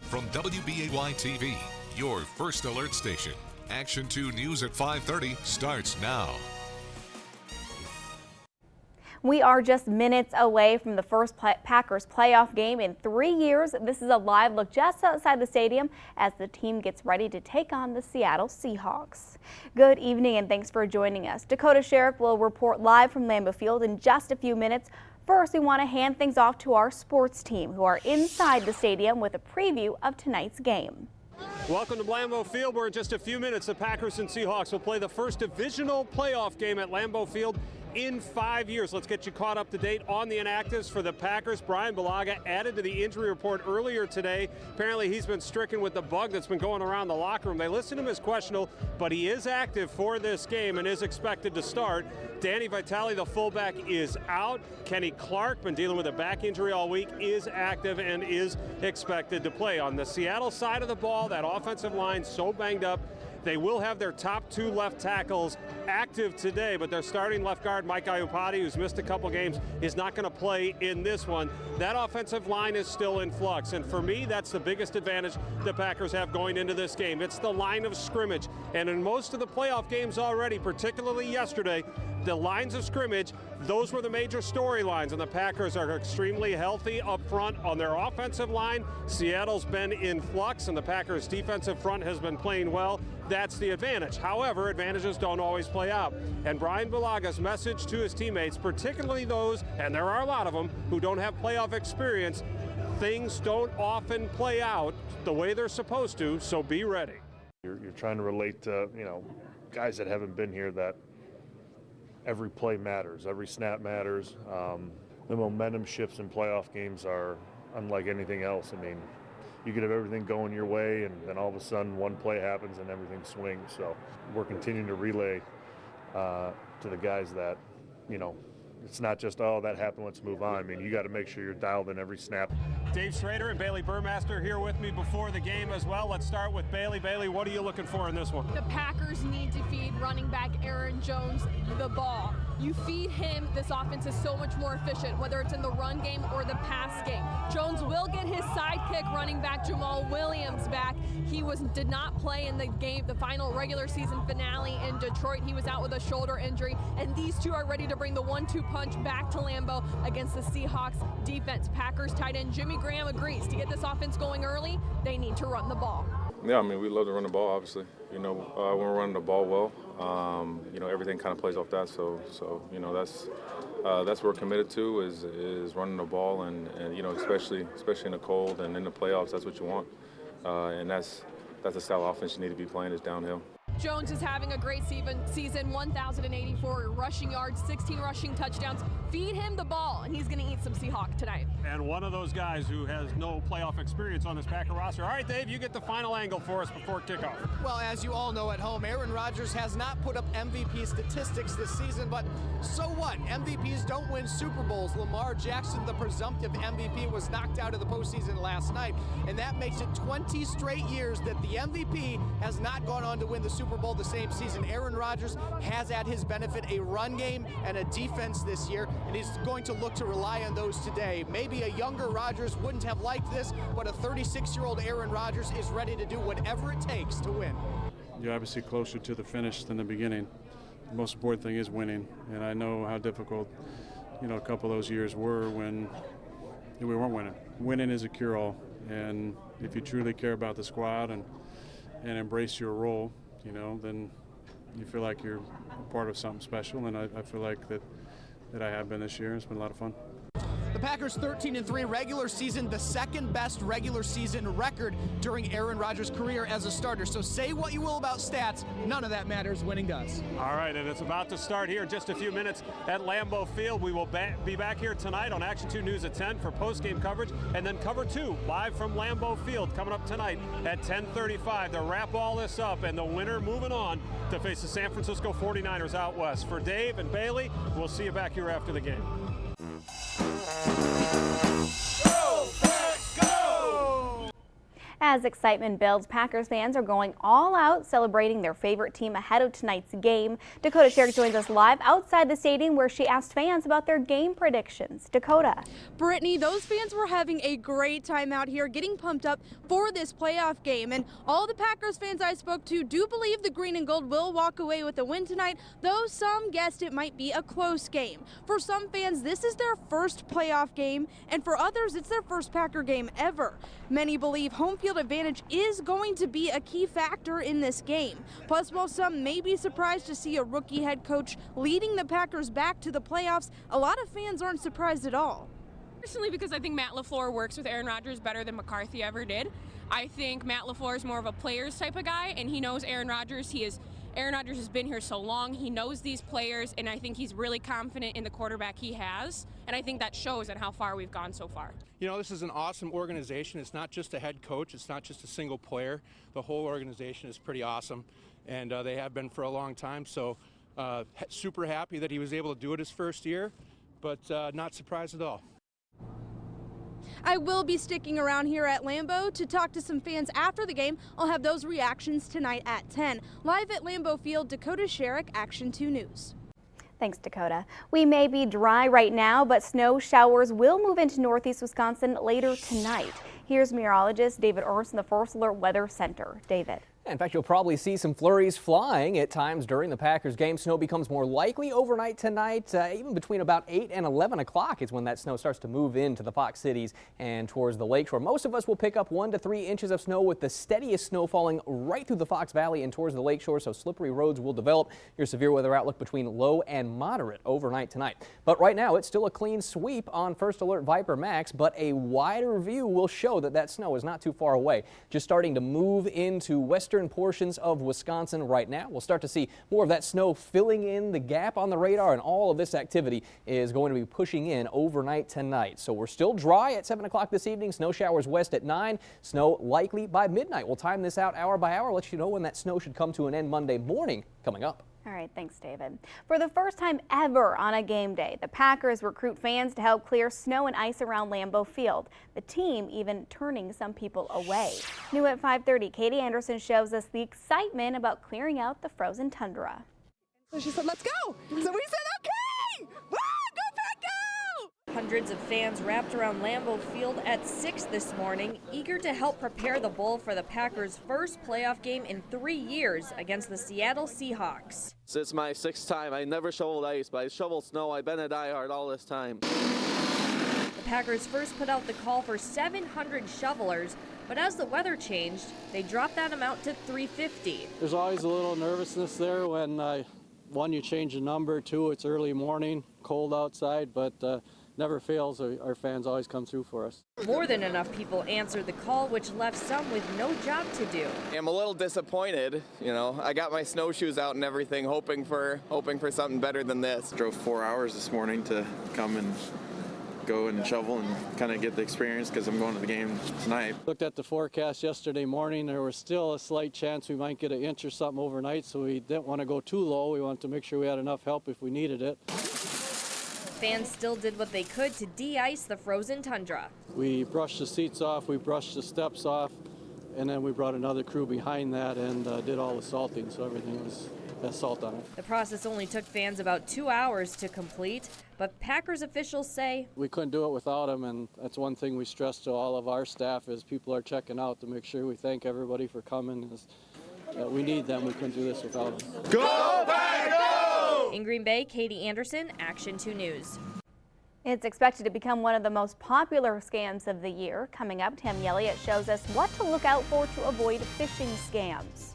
From WBAY TV, your first alert station. Action 2 News at 5:30 starts now. We are just minutes away from the first Packers playoff game in 3 years. This is a live look just outside the stadium as the team gets ready to take on the Seattle Seahawks. Good evening and thanks for joining us. Dakota Sheriff will report live from Lambeau Field in just a few minutes. First, we want to hand things off to our sports team who are inside the stadium with a preview of tonight's game. Welcome to Lambeau Field, where in just a few minutes the Packers and Seahawks will play the first divisional playoff game at Lambeau Field in 5 years. Let's get you caught up to date on the inactives for the Packers. Brian Bulaga added to the injury report earlier today. Apparently he's been stricken with the bug that's been going around the locker room. They listed him as questionable, but he is active for this game and is expected to start. Danny Vitale, the fullback, is out. Kenny Clark, been dealing with a back injury all week, is active and is expected to play. On the Seattle side of the ball, that offensive line so banged up. They will have their top two left tackles active today, but their starting left guard, Mike Iupati, who's missed a couple games, is not going to play in this one. That offensive line is still in flux, and for me, that's the biggest advantage the Packers have going into this game. It's the line of scrimmage, and in most of the playoff games already, particularly yesterday, the lines of scrimmage, those were the major storylines, and the Packers are extremely healthy up front on their offensive line. Seattle's been in flux, and the Packers' defensive front has been playing well. That's the advantage. However, advantages don't always play out. And Brian Bulaga's message to his teammates, particularly those, and there are a lot of them, who don't have playoff experience, things don't often play out the way they're supposed to, so be ready. You're trying to relate to, guys that haven't been here, that every play matters, every snap matters. The momentum shifts in playoff games are unlike anything else. I mean, you could have everything going your way, and then all of a sudden one play happens and everything swings. So we're continuing to relay to the guys that, it's not just, oh, that happened, let's move on. I mean, you got to make sure you're dialed in every snap. Dave Schrader and Bailey Burmaster here with me before the game as well. Let's start with Bailey. Bailey, what are you looking for in this one? The Packers need to feed running back Aaron Jones the ball. You feed him, this offense is so much more efficient, whether it's in the run game or the pass game. Jones will get his sidekick running back Jamal Williams back. He did not play in the game, the final regular season finale in Detroit. He was out with a shoulder injury, and these two are ready to bring the 1-2 punch back to Lambeau against the Seahawks defense. Packers tight end Jimmy Graham agrees to get this offense going early, they need to run the ball. Yeah, I mean, we love to run the ball, obviously. When we're running the ball well, everything kind of plays off that. So that's what we're committed to is running the ball, and especially in the cold and in the playoffs, that's what you want. And that's the style of offense you need to be playing is downhill. Jones is having a great season, 1,084 rushing yards, 16 rushing touchdowns. Feed him the ball, and he's going to eat some Seahawk tonight. And one of those guys who has no playoff experience on this Packer roster. All right, Dave, you get the final angle for us before kickoff. Well, as you all know at home, Aaron Rodgers has not put up MVP statistics this season, but so what? MVPs don't win Super Bowls. Lamar Jackson, the presumptive MVP, was knocked out of the postseason last night, and that makes it 20 straight years that the MVP has not gone on to win the Super Bowl the same season. Aaron Rodgers has at his benefit a run game and a defense this year, and he's going to look to rely on those today. Maybe a younger Rodgers wouldn't have liked this, but a 36-year-old Aaron Rodgers is ready to do whatever it takes to win. You're obviously closer to the finish than the beginning. The most important thing is winning, and I know how difficult, a couple of those years were when we weren't winning. Winning is a cure-all, and if you truly care about the squad and embrace your role, then you feel like you're a part of something special, and I feel like that I have been this year. It's been a lot of fun. The Packers 13-3 regular season, the second best regular season record during Aaron Rodgers' career as a starter. So say what you will about stats, none of that matters, winning does. All right, and it's about to start here in just a few minutes at Lambeau Field. We will be back here tonight on Action 2 News at 10 for post-game coverage, and then Cover 2 live from Lambeau Field coming up tonight at 10:35 to wrap all this up, and the winner moving on to face the San Francisco 49ers out west. For Dave and Bailey, we'll see you back here after the game. As As excitement builds, Packers fans are going all out celebrating their favorite team ahead of tonight's game. Dakota Sherrick joins us live outside the stadium where she asked fans about their game predictions. Dakota. Brittany, those fans were having a great time out here getting pumped up for this playoff game, and all the Packers fans I spoke to do believe the green and gold will walk away with a win tonight, though some guessed it might be a close game. For some fans, this is their first playoff game, and for others, it's their first Packer game ever. Many believe home field advantage is going to be a key factor in this game. Plus, while some may be surprised to see a rookie head coach leading the Packers back to the playoffs, a lot of fans aren't surprised at all. Personally, because I think Matt LaFleur works with Aaron Rodgers better than McCarthy ever did. I think Matt LaFleur is more of a players type of guy, and he knows Aaron Rodgers. Aaron Rodgers has been here so long, he knows these players, and I think he's really confident in the quarterback he has, and I think that shows in how far we've gone so far. You know, this is an awesome organization. It's not just a head coach, it's not just a single player. The whole organization is pretty awesome, and they have been for a long time, so super happy that he was able to do it his first year, but not surprised at all. I will be sticking around here at Lambeau to talk to some fans after the game. I'll have those reactions tonight at 10. Live at Lambeau Field, Dakota Sherrick, Action 2 News. Thanks, Dakota. We may be dry right now, but snow showers will move into northeast Wisconsin later tonight. Here's meteorologist David Ernst in the First Alert Weather Center. David. In fact, you'll probably see some flurries flying at times during the Packers game. Snow becomes more likely overnight tonight, even between about 8 and 11 o'clock is when that snow starts to move into the Fox cities and towards the lakeshore. Most of us will pick up 1 to 3 inches of snow, with the steadiest snow falling right through the Fox Valley and towards the lakeshore, so slippery roads will develop. Your severe weather outlook between low and moderate overnight tonight. But right now, it's still a clean sweep on First Alert Viper Max, but a wider view will show that that snow is not too far away. Just starting to move into western portions of Wisconsin right now. We'll start to see more of that snow filling in the gap on the radar, and all of this activity is going to be pushing in overnight tonight. So we're still dry at 7 o'clock this evening. Snow showers west at 9. Snow likely by midnight. We'll time this out hour by hour, let you know when that snow should come to an end Monday morning coming up. All right, thanks, David. For the first time ever on a game day, the Packers recruit fans to help clear snow and ice around Lambeau Field. The team even turning some people away. New at 5:30, Katie Anderson shows us the excitement about clearing out the frozen tundra. So she said, let's go. So we said, okay, go Pack, go! Hundreds of fans wrapped around Lambeau Field at 6 this morning, eager to help prepare the bowl for the Packers' first playoff game in 3 years against the Seattle Seahawks. It's my 6th time. I never shoveled ice, but I shoveled snow. I've been a diehard all this time. The Packers first put out the call for 700 shovelers, but as the weather changed, they dropped that amount to 350. There's always a little nervousness there when, one, you change the number, 2, it's early morning, cold outside, but never fails. Our fans always come through for us. More than enough people answered the call, which left some with no job to do. I'm a little disappointed. You know, I got my snowshoes out and everything, hoping for something better than this. Drove 4 hours this morning to come and go and shovel and kind of get the experience because I'm going to the game tonight. Looked at the forecast yesterday morning. There was still a slight chance we might get an inch or something overnight, so we didn't want to go too low. We wanted to make sure we had enough help if we needed it. Fans still did what they could to de-ice the frozen tundra. We brushed the seats off, we brushed the steps off, and then we brought another crew behind that and did all the salting, so everything has salt on it. The process only took fans about 2 hours to complete, but Packers officials say we couldn't do it without them, and that's one thing we stress to all of our staff is people are checking out to make sure we thank everybody for coming. We need them. We couldn't do this without them. Go Pack, go! In Green Bay, Katie Anderson, Action 2 News. It's expected to become one of the most popular scams of the year. Coming up, Tammy Elliott shows us what to look out for to avoid phishing scams.